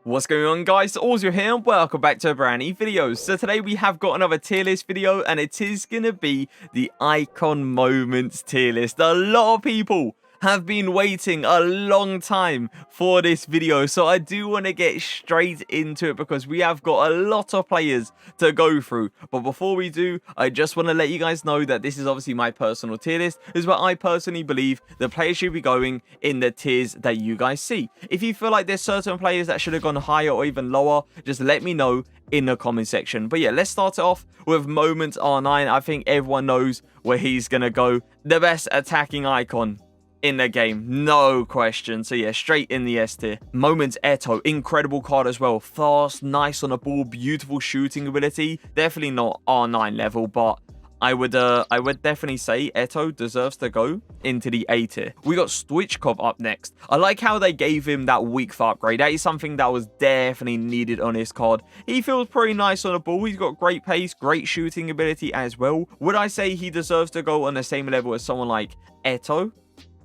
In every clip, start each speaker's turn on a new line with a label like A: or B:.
A: What's going on, guys? Auzio here and welcome back to a brand new video. So today we have got another tier list video and it is going to be the icon moments tier list. A lot of people have been waiting a long time for this video, so I do want to get straight into it because we have got a lot of players to go through. But before we do, I just want to let you guys know that this is obviously my personal tier list. This is where I personally believe the players should be going in the tiers that you guys see. If you feel like there's certain players that should have gone higher or even lower, just let me know in the comment section. But yeah, let's start it off with Moments R9. I think everyone knows where he's gonna go. The best attacking icon in the game, no question. So yeah, straight in the S tier. Moments Eto, incredible card as well. Fast, nice on the ball, beautiful shooting ability. Definitely not R9 level, but I would definitely say Eto deserves to go into the A tier. We got Stoichkov up next. I like how they gave him that weak foot upgrade. That is something that was definitely needed on his card. He feels pretty nice on the ball. He's got great pace, great shooting ability as well. Would I say he deserves to go on the same level as someone like Eto?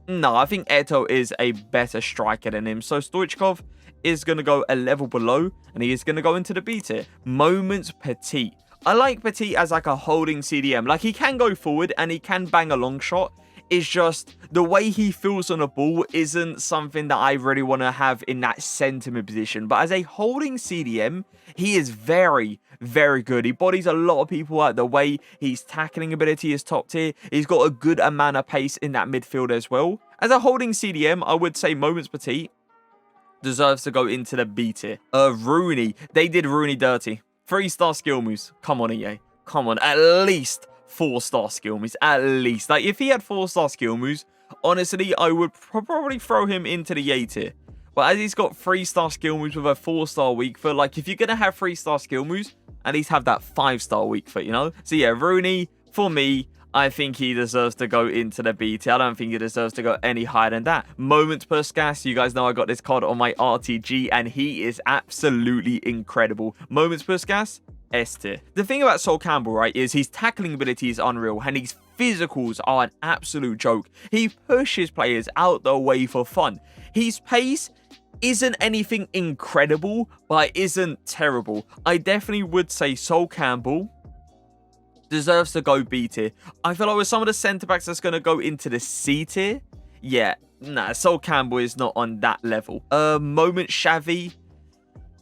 A: No, I think Eto is a better striker than him. So Stoichkov is going to go a level below and he is going to go into the B tier. Moments Petit. I like Petit as like a holding CDM. Like, he can go forward and he can bang a long shot. It's just the way he feels on the ball isn't something that I really want to have in that centre mid position. But as a holding CDM, he is very, very good. He bodies a lot of people out. The way his tackling ability is top tier. He's got a good amount of pace in that midfield as well. As a holding CDM, I would say Moments Petit deserves to go into the B tier. Rooney. They did Rooney dirty. 3-star skill moves. Come on, EA. Come on. At least 4-star skill moves. At least. Like, if he had 4-star skill moves, honestly, I would probably throw him into the A tier. But as he's got 3-star skill moves with a 4-star weak foot, like, if you're going to have 3-star skill moves, at least have that 5-star weak foot, you know? So yeah, Rooney, for me, I think he deserves to go into the B tier. I don't think he deserves to go any higher than that. Moments Puskas. You guys know I got this card on my RTG and he is absolutely incredible. Moments Puskas, S tier. The thing about Sol Campbell, right, is his tackling ability is unreal and his physicals are an absolute joke. He pushes players out the way for fun. His pace isn't anything incredible, but it isn't terrible. I definitely would say Sol Campbell deserves to go B tier. I feel like with some of the centre backs that's going to go into the C tier, yeah, nah, Sol Campbell is not on that level. Moment Xavi,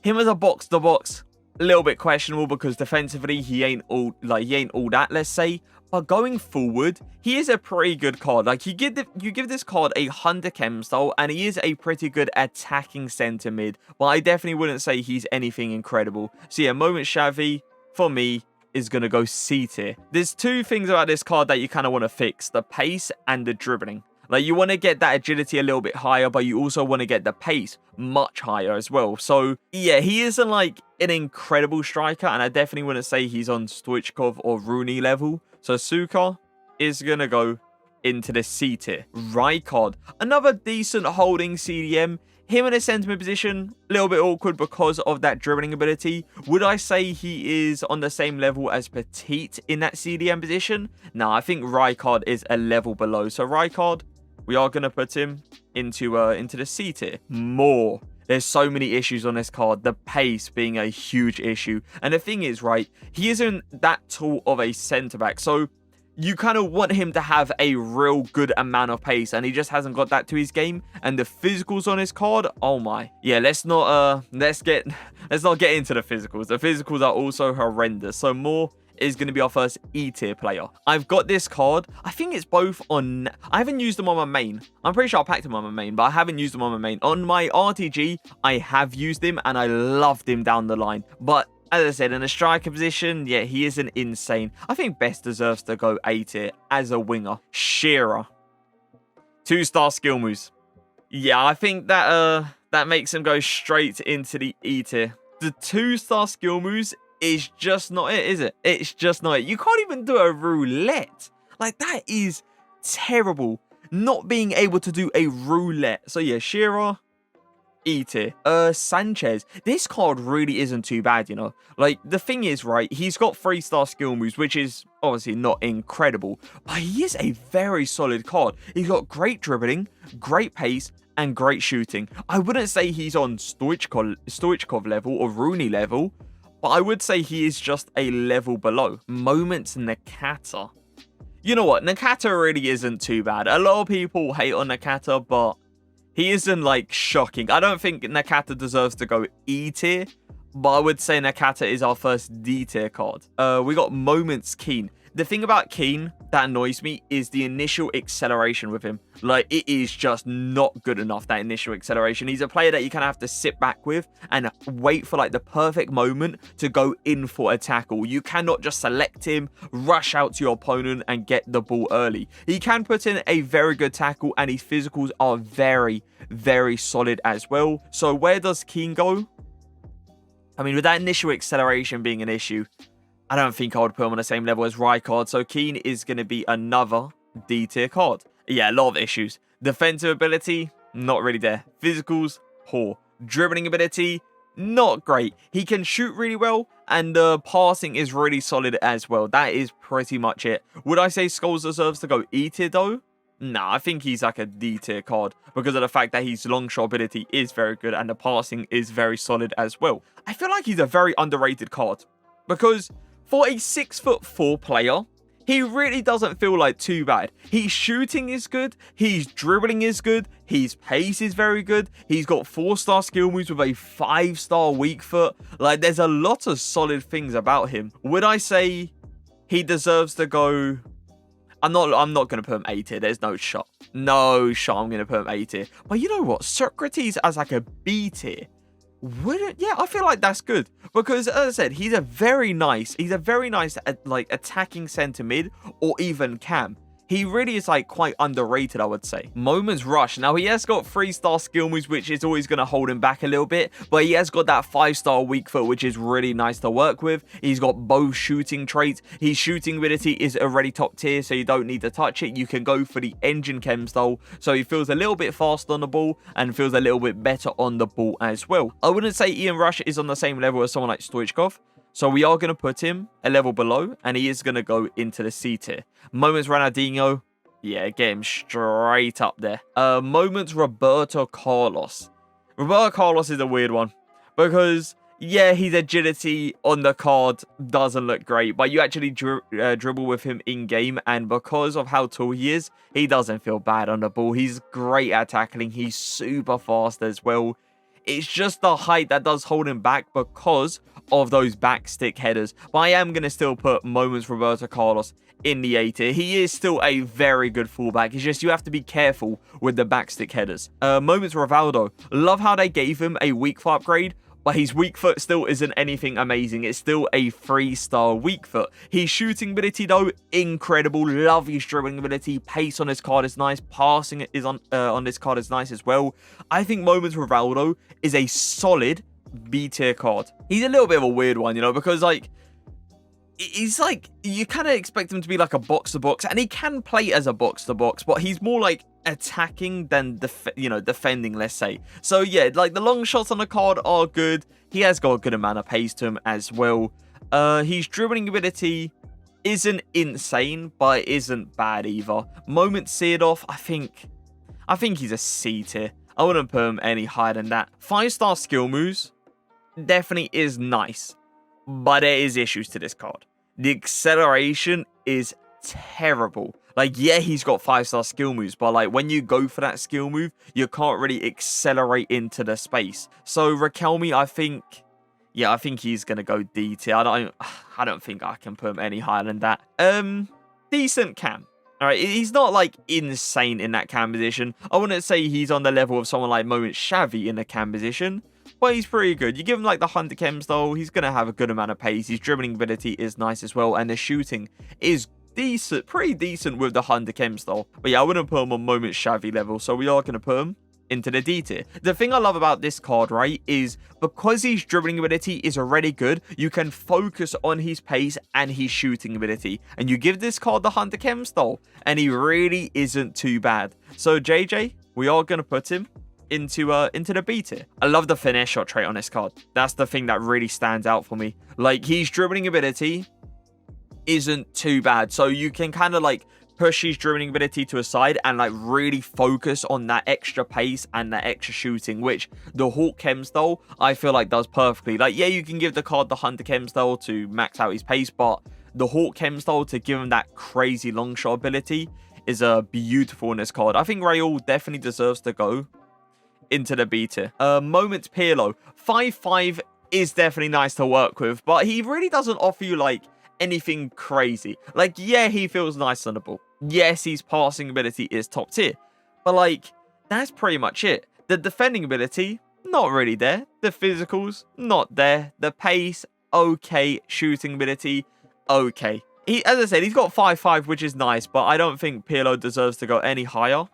A: him as a box to box, a little bit questionable because defensively he ain't all that, let's say. But going forward, he is a pretty good card. Like, you give this card a Hunter Chem style, and he is a pretty good attacking centre mid. But I definitely wouldn't say he's anything incredible. So yeah, Moment Xavi, for me, is going to go C tier. There's two things about this card that you kind of want to fix. The pace and the dribbling. Like, you want to get that agility a little bit higher, but you also want to get the pace much higher as well. So, yeah, he isn't like an incredible striker, and I definitely wouldn't say he's on Stoichkov or Rooney level. So, Suka is going to go into the C tier. Rijkaard, another decent holding CDM. Him in a centre mid position, a little bit awkward because of that dribbling ability. Would I say he is on the same level as Petit in that CDM position? No, I think Rijkaard is a level below. So Rijkaard, we are going to put him into the C tier. Mohr. There's so many issues on this card. The pace being a huge issue. And the thing is, right, he isn't that tall of a centre-back. So you kind of want him to have a real good amount of pace, and he just hasn't got that to his game. And the physicals on his card, oh my. Yeah, let's not get into the physicals. The physicals are also horrendous. So Mohr is going to be our first E tier player. I've got this card. I think it's both on... I haven't used them on my main. I'm pretty sure I packed him on my main, but I haven't used them on my main. On my RTG, I have used him, and I loved him down the line. But as I said, in a striker position, yeah, he isn't insane. I think Best deserves to go A tier as a winger. Shearer. 2-star skill moves. Yeah, I think that makes him go straight into the E tier. The 2-star skill moves is just not it, is it? It's just not it. You can't even do a roulette. Like, that is terrible. Not being able to do a roulette. So yeah, Shearer, E tier. Sanchez. This card really isn't too bad, you know. Like, the thing is, right, he's got 3-star skill moves, which is obviously not incredible, but he is a very solid card. He's got great dribbling, great pace, and great shooting. I wouldn't say he's on Stoichkov level or Rooney level, but I would say he is just a level below. Moments Nakata. You know what? Nakata really isn't too bad. A lot of people hate on Nakata, but he isn't like shocking. I don't think Nakata deserves to go E tier, but I would say Nakata is our first D tier card. We got Moments Keen. The thing about Keen that annoys me is the initial acceleration with him. Like, it is just not good enough, that initial acceleration. He's a player that you kind of have to sit back with and wait for like the perfect moment to go in for a tackle. You cannot just select him, rush out to your opponent and get the ball early. He can put in a very good tackle and his physicals are very, very solid as well. So where does Keen go? I mean, with that initial acceleration being an issue, I don't think I would put him on the same level as Rijkaard, so Keen is going to be another D tier card. Yeah, a lot of issues. Defensive ability, not really there. Physicals, poor. Dribbling ability, not great. He can shoot really well, and the passing is really solid as well. That is pretty much it. Would I say Scholes deserves to go E tier though? Nah, I think he's like a D tier card because of the fact that his long shot ability is very good and the passing is very solid as well. I feel like he's a very underrated card because for a 6'4" player, he really doesn't feel like too bad. His shooting is good. His dribbling is good. His pace is very good. He's got 4-star skill moves with a 5-star weak foot. Like, there's a lot of solid things about him. Would I say he deserves to go? I'm not going to put him A tier. There's no shot. No shot I'm going to put him A tier. But you know what? Socrates as like a B tier. Yeah, I feel like that's good because, as I said, he's a very nice like attacking center mid or even cam. He really is like quite underrated, I would say. Moments Rush. Now, he has got 3-star skill moves, which is always going to hold him back a little bit. But he has got that 5-star weak foot, which is really nice to work with. He's got both shooting traits. His shooting ability is already top tier, so you don't need to touch it. You can go for the engine chem style. So he feels a little bit faster on the ball and feels a little bit better on the ball as well. I wouldn't say Ian Rush is on the same level as someone like Stoichkov. So we are going to put him a level below, and he is going to go into the C tier. Moments Ronaldinho, yeah, get him straight up there. Moments Roberto Carlos. Roberto Carlos is a weird one because, yeah, his agility on the card doesn't look great, but you actually dribble with him in game, and because of how tall he is, he doesn't feel bad on the ball. He's great at tackling. He's super fast as well. It's just the height that does hold him back because of those backstick headers. But I am going to still put Moments Roberto Carlos in the A tier. He is still a very good fullback. It's just you have to be careful with the backstick headers. Moments Rivaldo. Love how they gave him a weak foot upgrade, but his weak foot still isn't anything amazing. It's still a 3-star weak foot. His shooting ability, though, incredible. Love his dribbling ability. Pace on this card is nice. Passing is on this card is nice as well. I think Moments Rivaldo is a solid B tier card. He's a little bit of a weird one, you know, because like he's like, you kind of expect him to be like a box-to-box, and he can play as a box-to-box, but he's more like attacking than defending, let's say. So yeah, like the long shots on the card are good. He has got a good amount of pace to him as well. His dribbling ability isn't insane, but it isn't bad either. Moment Seedorf, I think he's a C tier. I wouldn't put him any higher than that. 5-star skill moves definitely is nice, but there is issues to this card. The acceleration is terrible. Like, yeah, he's got 5-star skill moves, but like when you go for that skill move, you can't really accelerate into the space. So Riquelme, I think he's gonna go D tier. I don't think I can put him any higher than that. Decent cam. All right, he's not like insane in that cam position. I wouldn't say he's on the level of someone like Moment Xavi in the cam position, but he's pretty good. You give him like the Hunter Chem style, he's going to have a good amount of pace. His dribbling ability is nice as well, and the shooting is decent, pretty decent with the Hunter Chem style. But yeah, I wouldn't put him on Moment Xavi level, so we are going to put him into the D tier. The thing I love about this card, right, is because his dribbling ability is already good, you can focus on his pace and his shooting ability. And you give this card the Hunter Chem style, and he really isn't too bad. So JJ, we are going to put him into the B tier. I love the finesse shot trait on this card. That's the thing that really stands out for me. Like, his dribbling ability isn't too bad. So you can kind of like push his dribbling ability to a side and like really focus on that extra pace and that extra shooting, which the Hawk Chem style I feel like does perfectly. Like, yeah, you can give the card the Hunter Chem style to max out his pace, but the Hawk Chem style to give him that crazy long shot ability is beautiful in this card. I think Raul definitely deserves to go into the B tier. Moments Pirlo, 5'5" is definitely nice to work with, but he really doesn't offer you like anything crazy. Like, yeah, he feels nice on the ball. Yes, his passing ability is top tier, but like, that's pretty much it. The defending ability, not really there. The physicals, not there. The pace, okay. Shooting ability, okay. As I said, he's got 5'5", which is nice, but I don't think Pirlo deserves to go any higher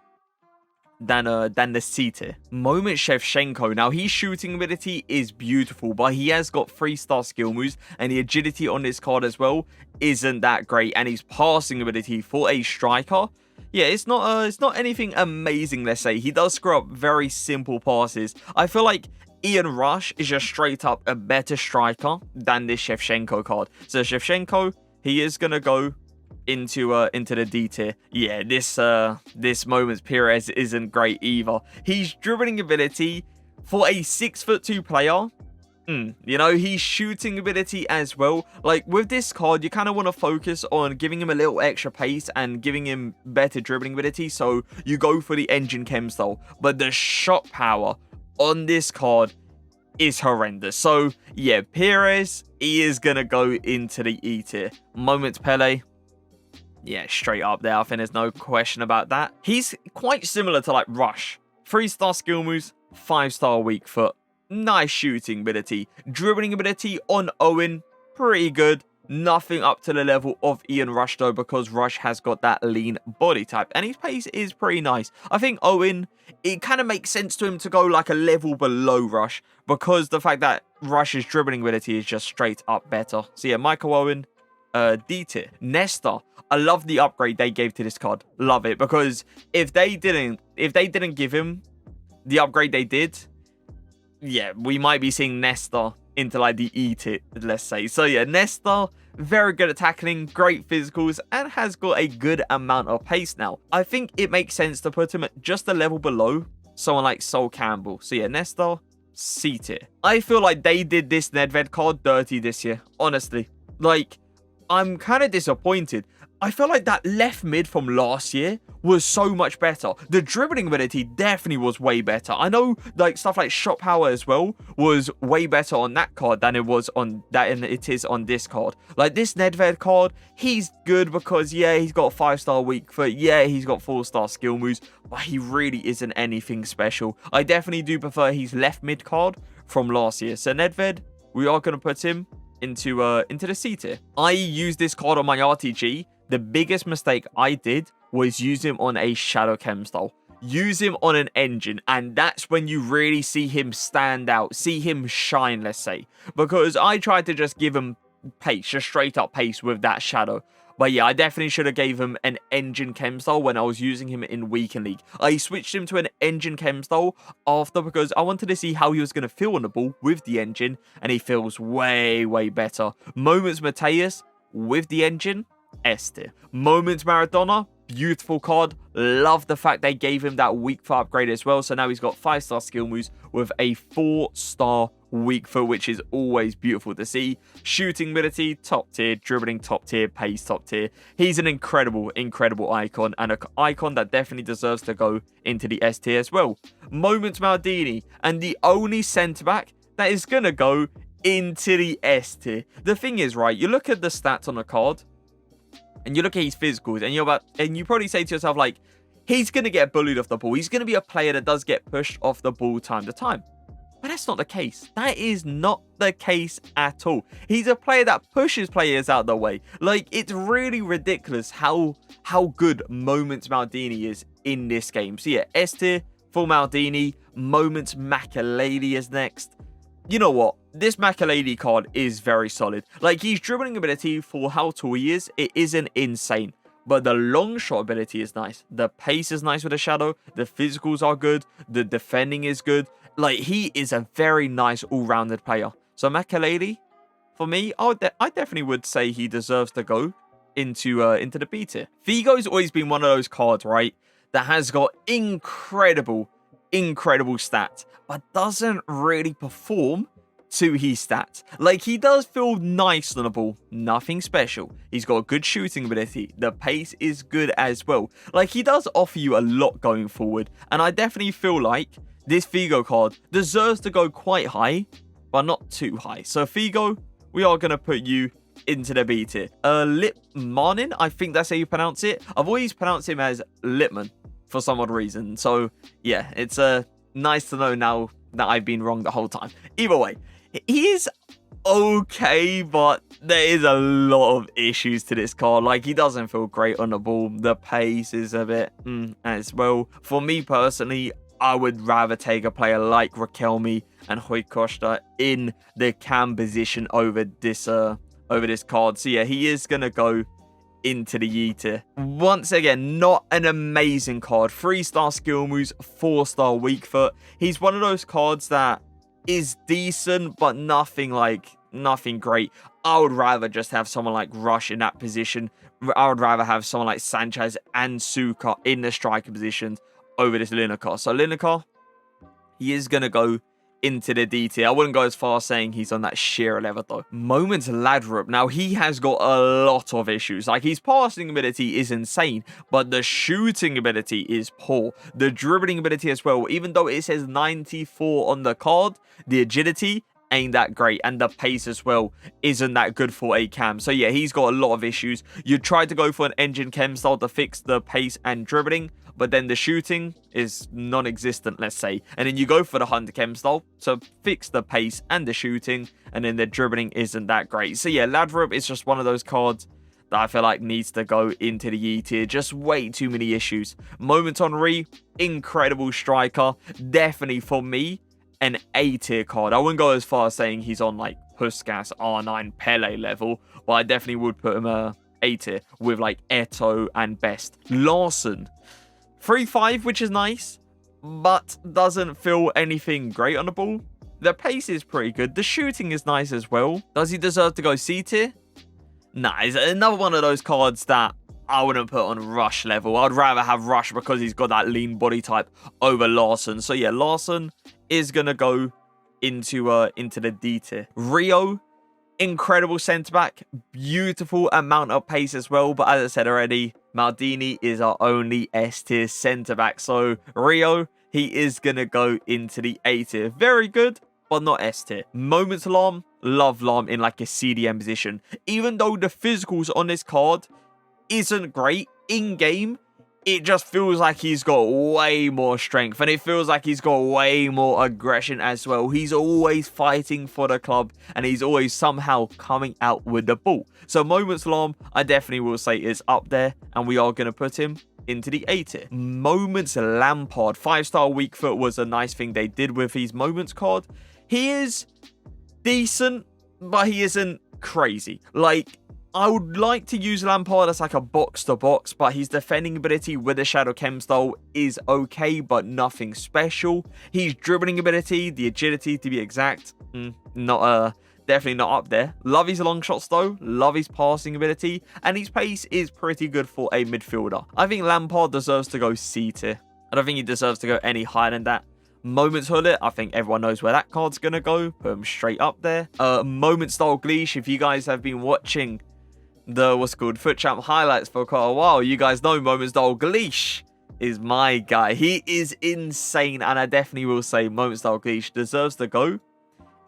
A: than the C tier. Moment Shevchenko. Now, his shooting ability is beautiful, but he has got 3-star skill moves, and the agility on this card as well isn't that great. And his passing ability for a striker, yeah, it's not anything amazing, let's say. He does screw up very simple passes. I feel like Ian Rush is just straight up a better striker than this Shevchenko card. So Shevchenko, he is gonna go into the D tier. Yeah, this Moments Perez isn't great either. His dribbling ability for a 6'2" player, you know, his shooting ability as well. Like, with this card, you kind of want to focus on giving him a little extra pace and giving him better dribbling ability, so you go for the Engine Chem style. But the shot power on this card is horrendous. So yeah, Perez, he is gonna go into the E tier. Moments Pele, yeah, straight up there. I think there's no question about that. He's quite similar to like Rush. 3-star skill moves, 5-star weak foot. Nice shooting ability. Dribbling ability on Owen, pretty good. Nothing up to the level of Ian Rush though, because Rush has got that lean body type. And his pace is pretty nice. I think Owen, it kind of makes sense to him to go like a level below Rush, because the fact that Rush's dribbling ability is just straight up better. So yeah, Michael Owen, D tier. Nesta, I love the upgrade they gave to this card. Love it, because if they didn't give him the upgrade they did, yeah, we might be seeing Nesta into like the E tier, let's say. So yeah, Nesta, very good at tackling, great physicals, and has got a good amount of pace now. I think it makes sense to put him at just a level below someone like Sol Campbell. So yeah, Nesta, C tier. I feel like they did this Nedved card dirty this year, honestly. Like, I'm kind of disappointed. I feel like that left mid from last year was so much better. The dribbling ability definitely was way better. I know like stuff like shot power as well was way better on that card than it was on that, and it is on this card. Like this Nedved card, he's good because yeah, he's got 5-star weak foot, yeah, he's got 4-star skill moves, but he really isn't anything special. I definitely do prefer his left mid card from last year. So Nedved, we are gonna put him into the C tier. I used this card on my RTG. The biggest mistake I did was use him on a Shadow Chem style. Use him on an engine, and that's when you really see him stand out, see him shine, let's say. Because I tried to just give him pace, just straight up pace with that Shadow. But yeah, I definitely should have gave him an Engine Chem style when I was using him in Weekend League. I switched him to an Engine Chem style after, because I wanted to see how he was going to feel on the ball with the engine, and he feels way, way better. Moments Mateus with the engine, S tier. Moments Maradona, beautiful card. Love the fact they gave him that weak foot upgrade as well. So now he's got 5-star skill moves with a 4-star weak foot, which is always beautiful to see. Shooting ability, top tier. Dribbling, top tier. Pace, top tier. He's an incredible, incredible icon, and an icon that definitely deserves to go into the S tier as well. Moments Maldini, and the only centre-back that is going to go into the S tier. The thing is, right, you look at the stats on the card, and you look at his physicals, and you probably say to yourself, like, he's going to get bullied off the ball. He's going to be a player that does get pushed off the ball time to time. But that's not the case. That is not the case at all. He's a player that pushes players out the way. Like, it's really ridiculous how good Moments Maldini is in this game. So yeah, S tier for Maldini. Moments Makelele is next. You know what? This Makelele card is very solid. Like, his dribbling ability for how tall he is, it isn't insane. But the long shot ability is nice. The pace is nice with the Shadow. The physicals are good. The defending is good. Like, he is a very nice all-rounded player. So Makelele, for me, I definitely would say he deserves to go into the B tier. Figo's always been one of those cards, right, that has got incredible stats, but doesn't really perform to his stats. Like, he does feel nice on the ball, nothing special. He's got good shooting ability. The pace is good as well. Like, he does offer you a lot going forward, and I definitely feel like this Figo card deserves to go quite high, but not too high. So Figo, we are going to put you into the B tier. Lipmanen, I think that's how you pronounce it. I've always pronounced him as Lipman for some odd reason. So yeah, it's nice to know now that I've been wrong the whole time. Either way, he is okay, but there is a lot of issues to this card. Like, he doesn't feel great on the ball. The pace is a bit as well. For me personally, I would rather take a player like Raquelme and Rui Costa in the cam position over this card. So yeah, he is gonna go into the E tier. Once again, not an amazing card. 3-star skill moves, 4-star weak foot. He's one of those cards that is decent, but nothing great. I would rather just have someone like Rush in that position. I would rather have someone like Sanchez and Suka in the striker positions over this Lineker. So Lineker, he is going to go into the D tier. I wouldn't go as far as saying he's on that sheer level though. Moments Ladrup. Now, he has got a lot of issues. Like, his passing ability is insane, but the shooting ability is poor. The dribbling ability as well. Even though it says 94 on the card, the agility ain't that great, and the pace as well isn't that good for a cam. So yeah, he's got a lot of issues. You try to go for an engine chem style to fix the pace and dribbling, but then the shooting is non-existent, let's say. And then you go for the Hunter chem style to fix the pace and the shooting, and then the dribbling isn't that great. So yeah, Ladrup is just one of those cards that I feel like needs to go into the E tier. Just way too many issues. Moment Henry, incredible striker. Definitely for me, an A tier card. I wouldn't go as far as saying he's on like Puskas, R9, Pele level, but I definitely would put him A tier with like Eto and Best. Larson, 3-5, which is nice, but doesn't feel anything great on the ball. The pace is pretty good. The shooting is nice as well. Does he deserve to go C tier? Nah, it's another one of those cards that I wouldn't put on Rush level. I'd rather have Rush because he's got that lean body type over Larson. So yeah, Larson is going to go into the D tier. Rio, incredible centre-back. Beautiful amount of pace as well. But as I said already, Maldini is our only S tier centre-back. So Rio, he is going to go into the A tier. Very good, but not S tier. Moments Alarm, love Lam in like a CDM position. Even though the physicals on this card isn't great in-game, it just feels like he's got way more strength, and it feels like he's got way more aggression as well. He's always fighting for the club, and he's always somehow coming out with the ball. So Moments Alarm, I definitely will say is up there, and we are going to put him into the A tier. Moments Lampard, 5-star weak foot was a nice thing they did with his Moments card. He is decent, but he isn't crazy. Like, I would like to use Lampard as like a box-to-box, but his defending ability with the Shadow Chem style is okay, but nothing special. His dribbling ability, the agility to be exact, definitely not up there. Love his long shots though, love his passing ability, and his pace is pretty good for a midfielder. I think Lampard deserves to go C tier. I don't think he deserves to go any higher than that. Moments Hullet, I think everyone knows where that card's gonna go. Put him straight up there. Moment Style Gleesh, if you guys have been watching the Foot Champ highlights for quite a while, you guys know Moments Style Gleesh is my guy. He is insane, and I definitely will say Moments Style Gleesh deserves to go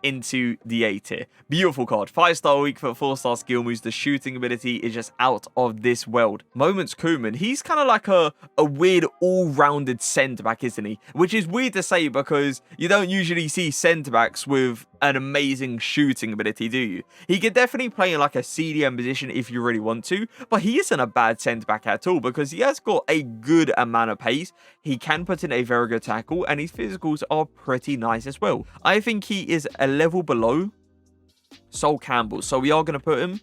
A: into the A tier. Beautiful card. 5-star weak foot, 4-star skill moves. The shooting ability is just out of this world. Moments Koeman, he's kind of like a weird all-rounded centre-back, isn't he? Which is weird to say because you don't usually see centre-backs with an amazing shooting ability, do you? He could definitely play in like a CDM position if you really want to, but he isn't a bad centre-back at all because he has got a good amount of pace. He can put in a very good tackle, and his physicals are pretty nice as well. I think he is a level below Sol Campbell, so we are going to put him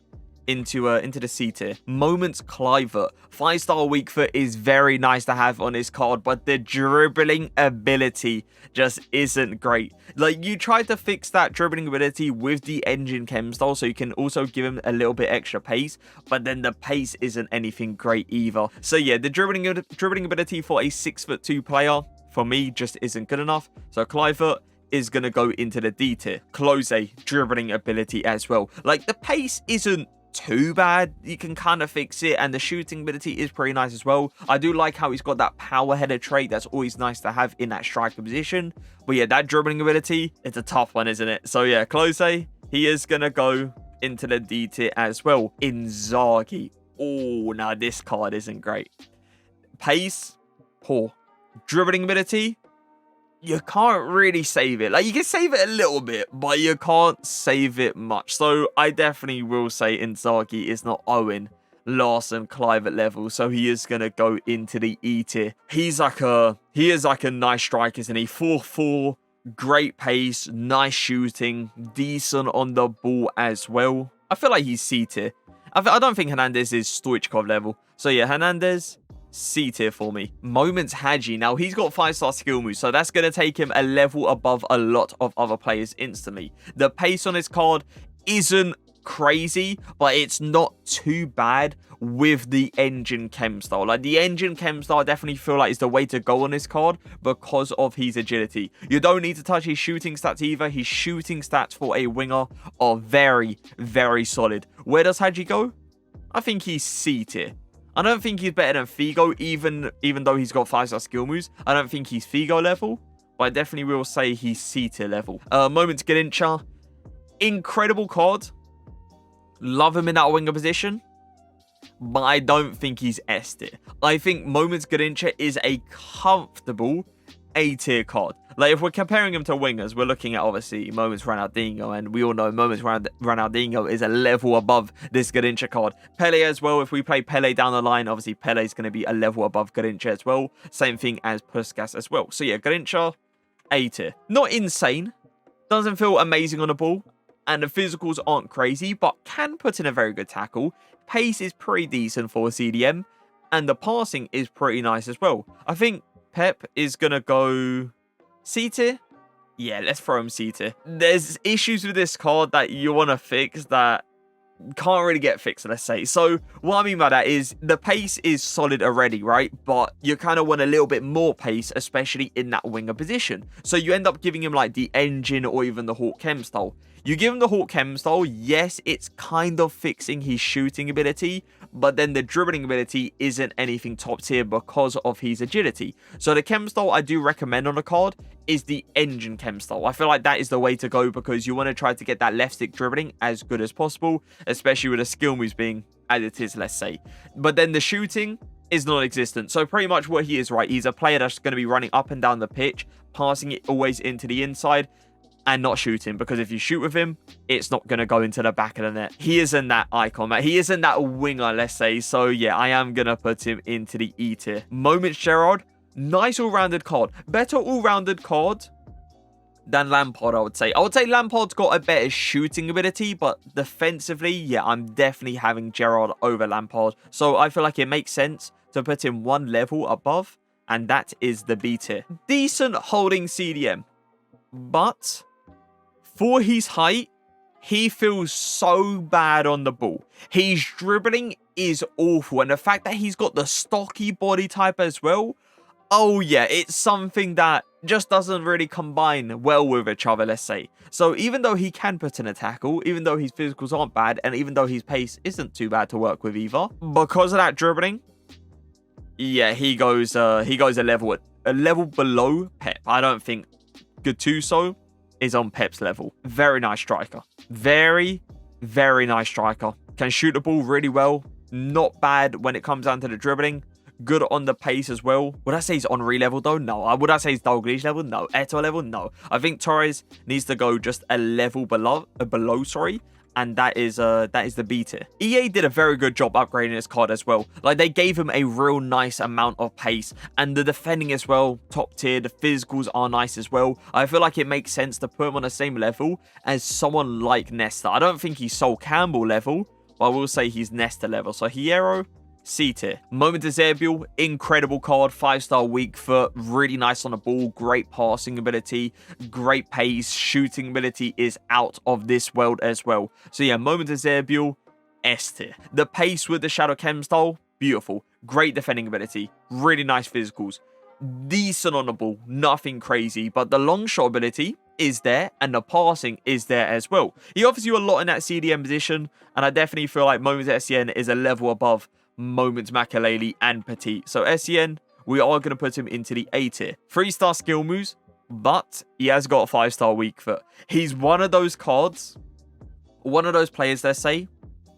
A: into the C tier. Moments Clivert. 5-star weak foot is very nice to have on his card, but the dribbling ability just isn't great. Like, you tried to fix that dribbling ability with the engine chem style, so you can also give him a little bit extra pace, but then the pace isn't anything great either. So yeah, the dribbling ability for a 6'2" player for me just isn't good enough. So Clivert is going to go into the D tier. Close dribbling ability as well. Like, the pace isn't too bad. You can kind of fix it, and the shooting ability is pretty nice as well. I do like how he's got that power header trait. That's always nice to have in that striker position. But yeah, that dribbling ability, it's a tough one, isn't it? So yeah, Close, he is going to go into the D tier as well. Inzaghi. Oh, now this card isn't great. Pace, poor. Dribbling ability, you can't really save it. Like, you can save it a little bit, but you can't save it much. So I definitely will say Inzaghi is not Owen, Larson, Clivert level. So he is going to go into the E tier. He is like a nice striker, isn't he? 4'4", great pace, nice shooting, decent on the ball as well. I feel like he's C tier. I don't think Hernandez is Stoichkov level. So yeah, Hernandez, C tier for me. Moments Hadji. Now, he's got 5-star skill moves, so that's going to take him a level above a lot of other players instantly. The pace on his card isn't crazy, but it's not too bad with the engine chem style. Like, the engine chem style, I definitely feel like is the way to go on this card because of his agility. You don't need to touch his shooting stats either. His shooting stats for a winger are very, very solid. Where does Hadji go? I think he's C tier. I don't think he's better than Figo, even though he's got 5-star skill moves. I don't think he's Figo level, but I definitely will say he's C tier level. Moments Garincha. Incredible card. Love him in that winger position, but I don't think he's S tier. I think Moments Garincha is a comfortable A tier card. Like, if we're comparing him to wingers, we're looking at, obviously, Moments Ronaldinho, and we all know Moments Ronaldinho is a level above this Garincha card. Pele as well. If we play Pele down the line, obviously Pele is going to be a level above Garincha as well. Same thing as Puskas as well. So yeah, Garincha, A tier. Not insane. Doesn't feel amazing on the ball, and the physicals aren't crazy, but can put in a very good tackle. Pace is pretty decent for a CDM, and the passing is pretty nice as well. I think Pep is going to go C tier. Yeah, let's throw him C tier. There's issues with this card that you want to fix that can't really get fixed, let's say. So what I mean by that is the pace is solid already, right? But you kind of want a little bit more pace, especially in that winger position. So you end up giving him like the engine or even the Hawk Chem style. You give him the Hawk Chem style, yes, it's kind of fixing his shooting ability, but then the dribbling ability isn't anything top tier because of his agility. So the Chem style I do recommend on the card is the engine Chem style. I feel like that is the way to go because you want to try to get that left stick dribbling as good as possible, especially with the skill moves being as it is, let's say. But then the shooting is non-existent. So pretty much what he is, right? He's a player that's going to be running up and down the pitch, passing it always into the inside, and not shooting, because if you shoot with him, it's not going to go into the back of the net. He isn't that icon, man. He isn't that winger, let's say. So yeah, I am going to put him into the E tier. Moments Gerrard, nice all-rounded card. Better all-rounded card than Lampard, I would say. I would say Lampard's got a better shooting ability, but defensively, yeah, I'm definitely having Gerrard over Lampard. So I feel like it makes sense to put him one level above, and that is the B tier. Decent holding CDM, but for his height, he feels so bad on the ball. His dribbling is awful. And the fact that he's got the stocky body type as well, oh yeah, it's something that just doesn't really combine well with each other, let's say. So even though he can put in a tackle, even though his physicals aren't bad, and even though his pace isn't too bad to work with either, because of that dribbling, yeah, he goes a level below Pep. I don't think Gattuso is on Pep's level. Very nice striker. Very, very nice striker. Can shoot the ball really well. Not bad when it comes down to the dribbling. Good on the pace as well. Would I say he's Henry level though? No. Would I say he's Dalglish level? No. Eto'o level? No. I think Torres needs to go just a level below, and that is the B tier. EA did a very good job upgrading his card as well. Like, they gave him a real nice amount of pace, and the defending as well, top tier. The physicals are nice as well. I feel like it makes sense to put him on the same level as someone like Nesta. I don't think he's Sol Campbell level, but I will say he's Nesta level. So Hierro, C tier. Moment of Zerbiel, incredible card, 5-star weak foot, really nice on the ball, great passing ability, great pace, shooting ability is out of this world as well. So yeah, Moment of Zerbiel, S tier. The pace with the Shadow Chem style, beautiful. Great defending ability, really nice physicals, decent on the ball, nothing crazy, but the long shot ability is there and the passing is there as well. He offers you a lot in that CDM position, and I definitely feel like Moments SEN is a level above Moments Makalele and Petit. So SEN, we are going to put him into the A tier. 3-star skill moves, but he has got a 5-star weak foot. He's one of those cards, one of those players, let's say,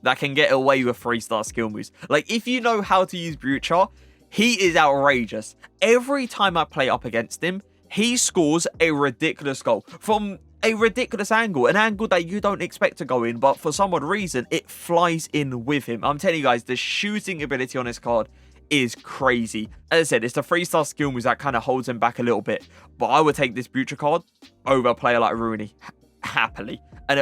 A: that can get away with 3-star skill moves. Like, if you know how to use Butcher, he is outrageous. Every time I play up against him, he scores a ridiculous goal from a ridiculous angle, an angle that you don't expect to go in, but for some odd reason, it flies in with him. I'm telling you guys, the shooting ability on this card is crazy. As I said, it's the 3-star skill moves that kind of holds him back a little bit, but I would take this Butcher card over a player like Rooney, happily.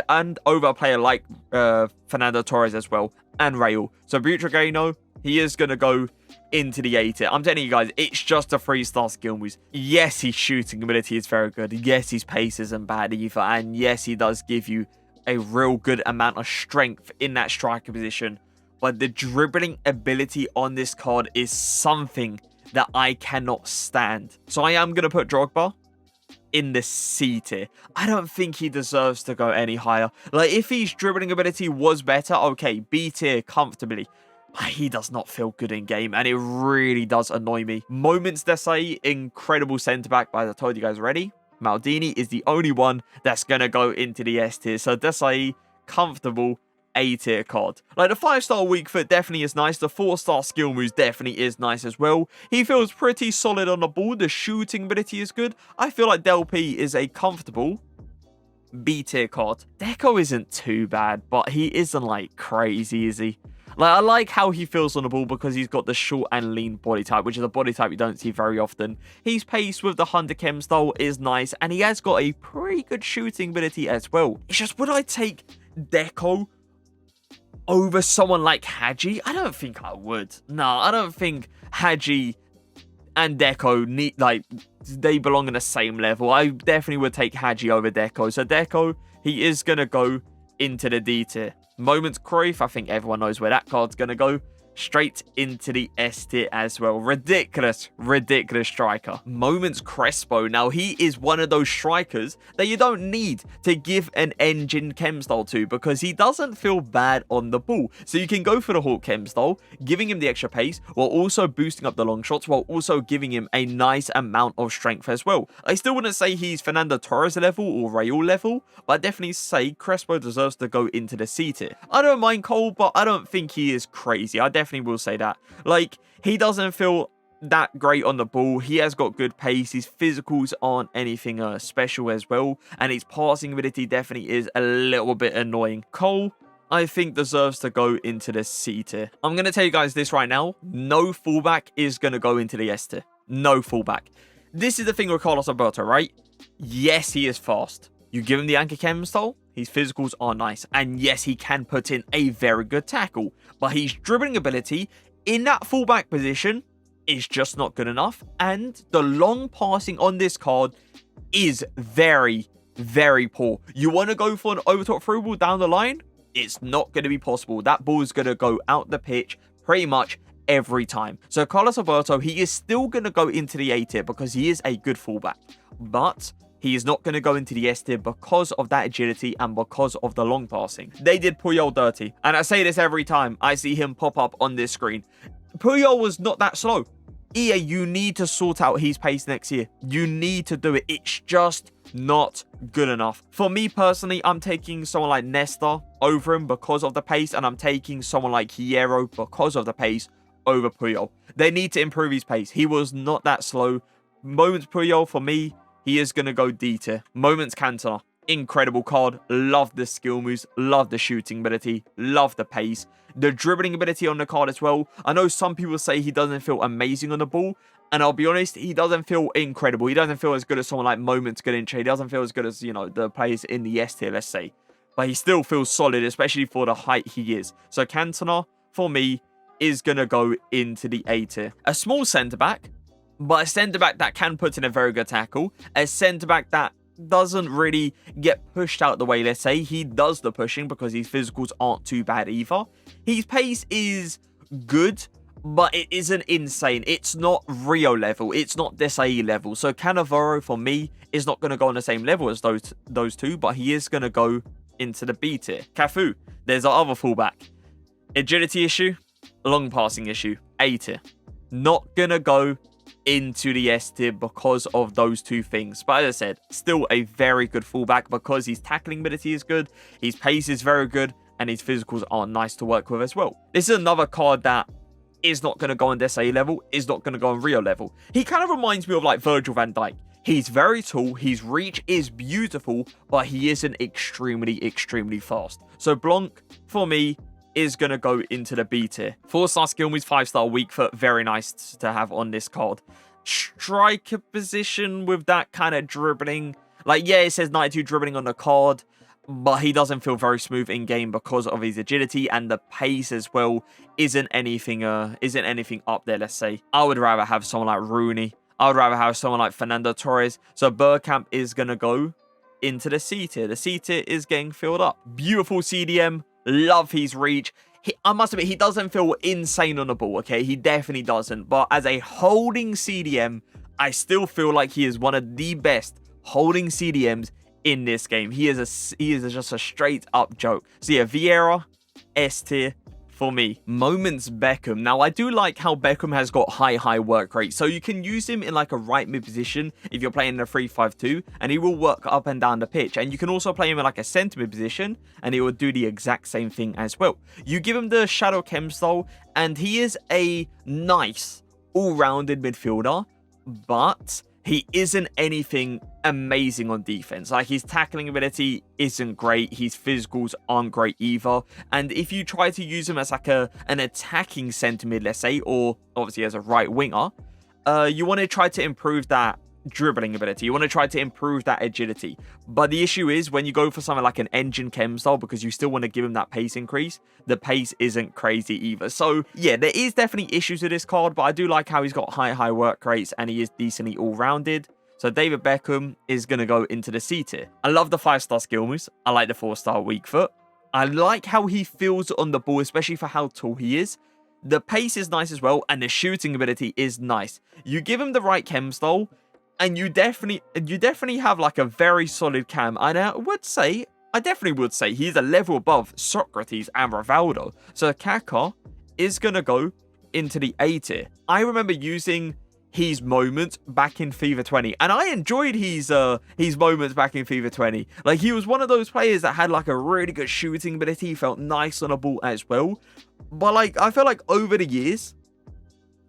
A: And over a player like Fernando Torres as well, and Raul. So Butcher Gano, he is going to go into the A tier. I'm telling you guys, it's just a 3-star skill moves. Yes, his shooting ability is very good. Yes, his pace isn't bad either. And yes, he does give you a real good amount of strength in that striker position. But the dribbling ability on this card is something that I cannot stand. So I am going to put Drogba in the C tier. I don't think he deserves to go any higher. Like, if his dribbling ability was better, okay, B tier comfortably. He does not feel good in game, and it really does annoy me. Moments Desai, incredible centre-back, but as I told you guys already, Maldini is the only one that's going to go into the S tier. So Desai, comfortable A tier card. Like, the 5-star weak foot definitely is nice. The 4-star skill moves definitely is nice as well. He feels pretty solid on the ball. The shooting ability is good. I feel like Del P is a comfortable B tier card. Deco isn't too bad, but he isn't like crazy, is he? Like, I like how he feels on the ball because he's got the short and lean body type, which is a body type you don't see very often. His pace with the Hunter Chem style is nice, and he has got a pretty good shooting ability as well. It's just, would I take Deco over someone like Hadji? I don't think I would. No, I don't think Hadji and Deco need, like, they belong in the same level. I definitely would take Hadji over Deco. So Deco, he is going to go into the D tier. Moments Cruyff, I think everyone knows where that card's going to go. Straight into the S tier as well. Ridiculous, ridiculous striker. Moments Crespo. Now, he is one of those strikers that you don't need to give an engine chem style to, because he doesn't feel bad on the ball. So you can go for the Hawk chem style, giving him the extra pace, while also boosting up the long shots, while also giving him a nice amount of strength as well. I still wouldn't say he's Fernando Torres level or Raul level, but I definitely say Crespo deserves to go into the C tier. I don't mind Cole, but I don't think he is crazy. I definitely will say that. Like, he doesn't feel that great on the ball. He has got good pace. His physicals aren't anything special as well, and his passing ability definitely is a little bit annoying. Cole, I think, deserves to go into the C tier. I'm going to tell you guys this right now. No fullback is going to go into the S tier. No fullback. This is the thing with Carlos Alberto, right? Yes, he is fast. You give him the anchor chem style, his physicals are nice. And yes, he can put in a very good tackle. But his dribbling ability in that fullback position is just not good enough. And the long passing on this card is very, very poor. You want to go for an overtop through ball down the line? It's not going to be possible. That ball is going to go out the pitch pretty much every time. So Carlos Alberto, he is still going to go into the A tier because he is a good fullback. But he is not going to go into the S tier because of that agility and because of the long passing. They did Puyol dirty. And I say this every time I see him pop up on this screen. Puyol was not that slow. EA, you need to sort out his pace next year. You need to do it. It's just not good enough. For me personally, I'm taking someone like Nesta over him because of the pace. And I'm taking someone like Hierro because of the pace over Puyol. They need to improve his pace. He was not that slow. Moments Puyol, for me, he is going to go D tier. Moments Cantona. Incredible card. Love the skill moves. Love the shooting ability. Love the pace. The dribbling ability on the card as well. I know some people say he doesn't feel amazing on the ball. And I'll be honest, he doesn't feel incredible. He doesn't feel as good as someone like Moments Galincha. He doesn't feel as good as, you know, the players in the S tier, let's say. but he still feels solid, especially for the height he is. So Cantona, for me, is going to go into the A tier. A small centre-back, but a centre-back that can put in a very good tackle. A centre-back that doesn't really get pushed out the way, let's say. He does the pushing because his physicals aren't too bad either. His pace is good, but it isn't insane. It's not Rio level. It's not Desai level. So Cannavaro, for me, is not going to go on the same level as those two, but he is going to go into the B tier. Cafu, there's our other fullback. Agility issue, long passing issue, A tier. Not going to go into the S tier because of those two things. But as I said, still a very good fullback because his tackling ability is good, his pace is very good, and his physicals are nice to work with as well. This is another card that is not going to go on Desai level, is not going to go on Rio level. He kind of reminds me of like Virgil van Dijk. He's very tall, his reach is beautiful, but he isn't extremely fast. So Blanc, for me, is going to go into the B tier. 4-star skill moves, 5-star weak foot. Very nice to have on this card. Striker position with that kind of dribbling. Like, yeah, it says 92 dribbling on the card, but he doesn't feel very smooth in game because of his agility, and the pace as well isn't anything up there, let's say. I would rather have someone like Rooney. I would rather have someone like Fernando Torres. So Bergkamp is going to go into the C tier. The C tier is getting filled up. Beautiful CDM. Love his reach. I must admit, he doesn't feel insane on the ball, okay? He definitely doesn't. But as a holding CDM, I still feel like he is one of the best holding CDMs in this game. He is just a straight up joke. So yeah, Vieira, S tier for me. Moments Beckham. Now, I do like how Beckham has got high work rate. So you can use him in like a right mid position if you're playing in a 3-5-2, and he will work up and down the pitch. And you can also play him in like a centre mid position, and he will do the exact same thing as well. You give him the Shadow Chem style, and he is a nice all-rounded midfielder, but he isn't anything amazing on defense. Like, his tackling ability isn't great. His physicals aren't great either. And if you try to use him as like an attacking centre mid, let's say, or obviously as a right winger, you want to try to improve that dribbling ability. You want to try to improve that agility. But the issue is when you go for something like an engine chem style, because you still want to give him that pace increase, the pace isn't crazy either. So yeah, there is definitely issues with this card, but I do like how he's got high work rates and he is decently all-rounded. So David Beckham is going to go into the C tier. I love the 5-star skill moves. I like the 4-star weak foot. I like how he feels on the ball, especially for how tall he is. The pace is nice as well, and the shooting ability is nice. You give him the right chem style, and you definitely have like a very solid cam. And I definitely would say he's a level above Socrates and Rivaldo. So Kaká is going to go into the A tier. I remember using his moments back in FIFA 20, and I enjoyed his moments back in FIFA 20. Like, he was one of those players that had like a really good shooting ability, felt nice on the ball as well. But like, I feel like over the years,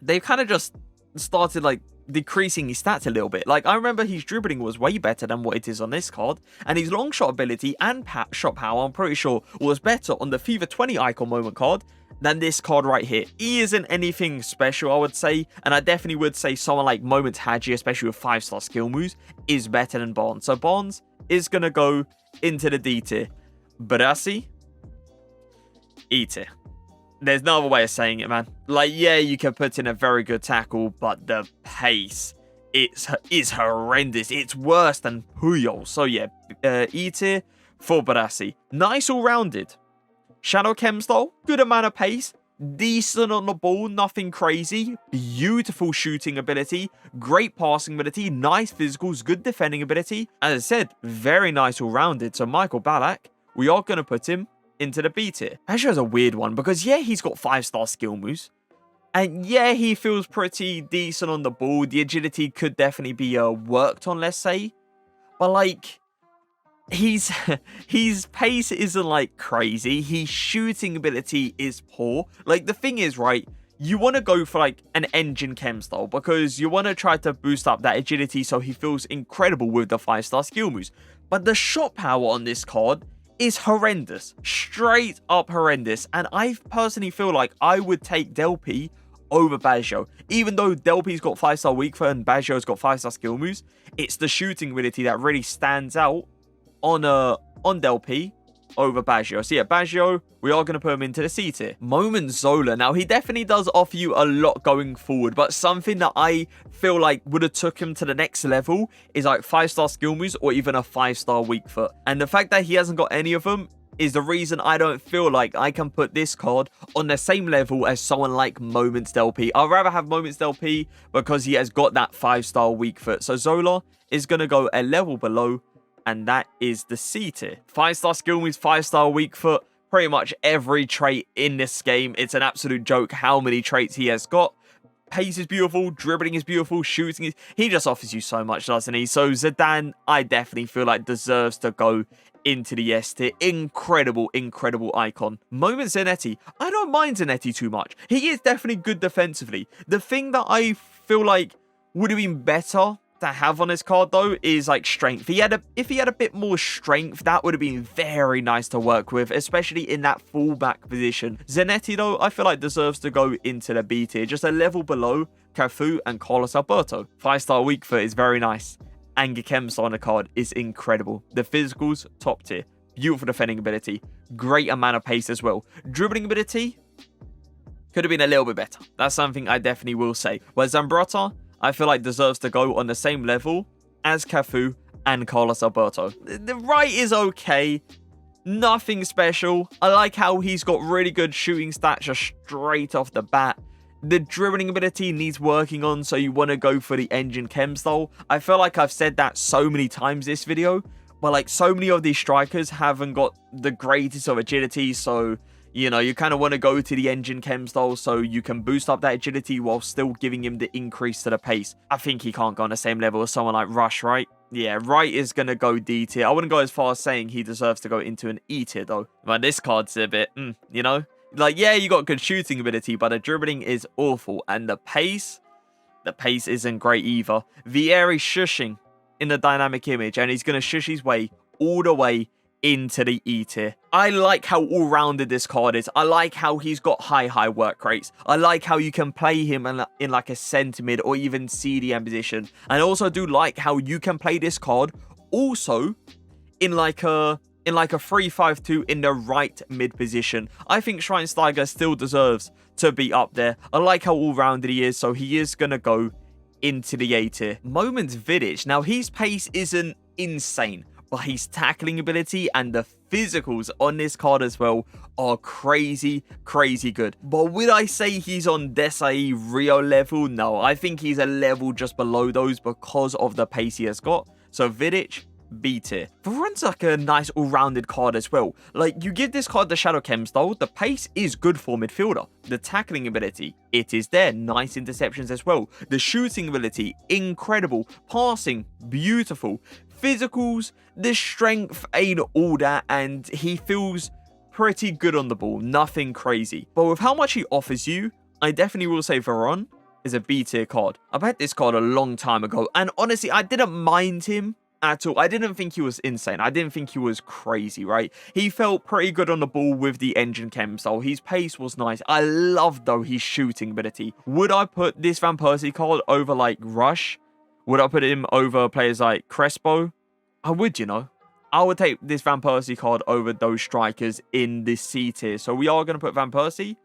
A: they've kind of just started like decreasing his stats a little bit. Like, I remember his dribbling was way better than what it is on this card, and his long shot ability and shot power, I'm pretty sure, was better on the FIFA 20 icon moment card than this card right here. He isn't anything special, I would say, and I definitely would say someone like Moments Hadji, especially with 5-star skill moves, is better than Barnes. So Barnes is going to go into the D tier. Barassi, E tier. There's no other way of saying it, man. Like, yeah, you can put in a very good tackle, but the pace is horrendous. It's worse than Puyol. So yeah, E tier for Barassi. Nice all-rounded. Shadow Chem style, good amount of pace, decent on the ball, nothing crazy, beautiful shooting ability, great passing ability, nice physicals, good defending ability. As I said, very nice all-rounded. So Michael Ballack, we are going to put him into the B tier. Actually, has a weird one because, yeah, he's got 5-star skill moves. And yeah, he feels pretty decent on the ball. The agility could definitely be worked on, let's say. But like, his pace isn't like crazy. His shooting ability is poor. Like, the thing is, right, you want to go for like an engine chem style because you want to try to boost up that agility so he feels incredible with the 5-star skill moves. But the shot power on this card is horrendous, straight up horrendous, and I personally feel like I would take Delpy over Baggio. Even though Delpy's got 5-star weak foot and Baggio's got 5-star skill moves, it's the shooting ability that really stands out on Delpy over Baggio. So yeah, Baggio, we are going to put him into the C tier. Moment Zola. Now, he definitely does offer you a lot going forward, but something that I feel like would have took him to the next level is like 5-star skill moves or even a 5-star weak foot. And the fact that he hasn't got any of them is the reason I don't feel like I can put this card on the same level as someone like Moments LP. I'd rather have Moments LP because he has got that 5-star weak foot. So Zola is going to go a level below, and that is the C tier. 5-star skill moves, 5-star weak foot, pretty much every trait in this game. It's an absolute joke how many traits he has got. Pace is beautiful, dribbling is beautiful, shooting is... He just offers you so much, doesn't he? So Zidane, I definitely feel like deserves to go into the S tier. Incredible, incredible icon. Moment Zanetti. I don't mind Zanetti too much. He is definitely good defensively. The thing that I feel like would have been better to have on his card though is like strength. If he had a bit more strength, that would have been very nice to work with, especially in that fullback position. Zanetti though, I feel like deserves to go into the B tier, just a level below Cafu and Carlos Alberto. 5-star weak foot is very nice, and Gekemsa on the card is incredible. The physicals, top tier. Beautiful defending ability, great amount of pace as well. Dribbling ability could have been a little bit better. That's something I definitely will say. Whereas Zambrotta, I feel like deserves to go on the same level as Cafu and Carlos Alberto. The right is okay. Nothing special. I like how he's got really good shooting stats just straight off the bat. The dribbling ability needs working on, so you want to go for the engine chem style. I feel like I've said that so many times this video, but like so many of these strikers haven't got the greatest of agility, so... You know, you kind of want to go to the engine chem style so you can boost up that agility while still giving him the increase to the pace. I think he can't go on the same level as someone like Rush, right? Yeah, Wright is going to go D tier. I wouldn't go as far as saying he deserves to go into an E tier, though. But this card's a bit, you know? Like, yeah, you got good shooting ability, but the dribbling is awful. And the pace isn't great either. Vieri shushing in the dynamic image, and he's going to shush his way all the way into the E tier. I like how all-rounded this card is. I like how he's got high work rates. I like how you can play him in like a centre mid or even CDM position. And I also do like how you can play this card also in like a 3-5-2 in the right mid position. I think Schweinsteiger still deserves to be up there. I like how all-rounded he is, so he is going to go into the A tier. Moments Vidic. Now, his pace isn't insane, but his tackling ability and the physicals on this card as well are crazy good. But would I say he's on Desai Rio level? No, I think he's a level just below those because of the pace he has got. So Vidic, B tier. Varun's like a nice all-rounded card as well. Like, you give this card the Shadow Chem style, the pace is good for midfielder. The tackling ability, it is there. Nice interceptions as well. The shooting ability, incredible. Passing, beautiful. Physicals, the strength ain't all that, and he feels pretty good on the ball. Nothing crazy. But with how much he offers you, I definitely will say Varane is a B tier card. I've had this card a long time ago, and honestly, I didn't mind him at all. I didn't think he was insane. I didn't think he was crazy, right? He felt pretty good on the ball with the engine chem style. His pace was nice. I loved, though, his shooting ability. Would I put this Van Persie card over, like, Rush? Would I put him over players like Crespo? I would, you know. I would take this Van Persie card over those strikers in this C tier. So we are going to put Van Persie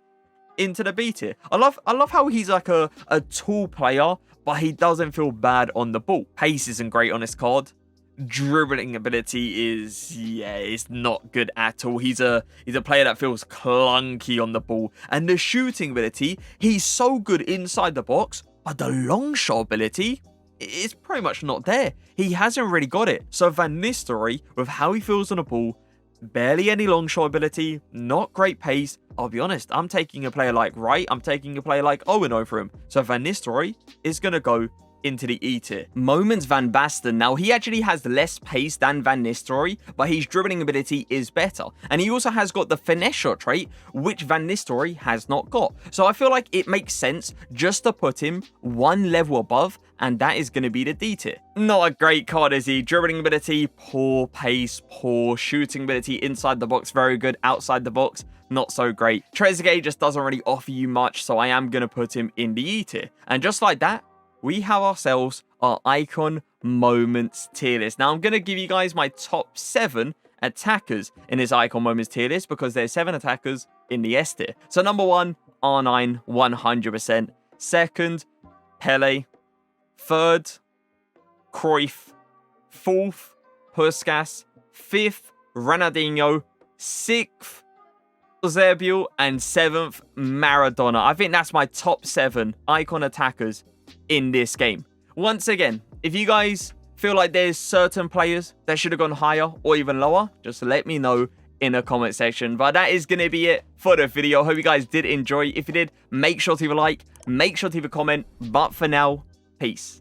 A: into the B tier. I love how he's like a tall player, but he doesn't feel bad on the ball. Pace isn't great on this card. Dribbling ability is, yeah, it's not good at all. He's a player that feels clunky on the ball. And the shooting ability, he's so good inside the box, but the long shot ability, it's pretty much not there. He hasn't really got it. So Van Nistelrooy, with how he feels on the ball, barely any long shot ability, not great pace. I'll be honest, I'm taking a player like Wright, I'm taking a player like Owen over him. So Van Nistelrooy is going to go into the E tier. Moments Van Basten. Now, he actually has less pace than Van Nistelrooy, but his dribbling ability is better. And he also has got the finesse shot trait, which Van Nistelrooy has not got. So I feel like it makes sense just to put him one level above, and that is going to be the D tier. Not a great card, is he? Dribbling ability, poor pace, poor shooting ability inside the box, very good. Outside the box, not so great. Trezeguet just doesn't really offer you much, so I am going to put him in the E tier. And just like that, we have ourselves our Icon Moments tier list. Now, I'm going to give you guys my top 7, attackers in this Icon Moments tier list because there's 7 attackers in the S tier. So number 1, R9, 100%. Second, Pele. Third, Cruyff. Fourth, Puskas. Fifth, Ronaldinho. Sixth, Eusebio. And 7th, Maradona. I think that's my top 7 Icon attackers in this game. Once again, if you guys feel like there's certain players that should have gone higher or even lower, just let me know in the comment section. But that is going to be it for the video. Hope you guys did enjoy. If you did, make sure to leave a like, make sure to leave a comment. But for now, peace.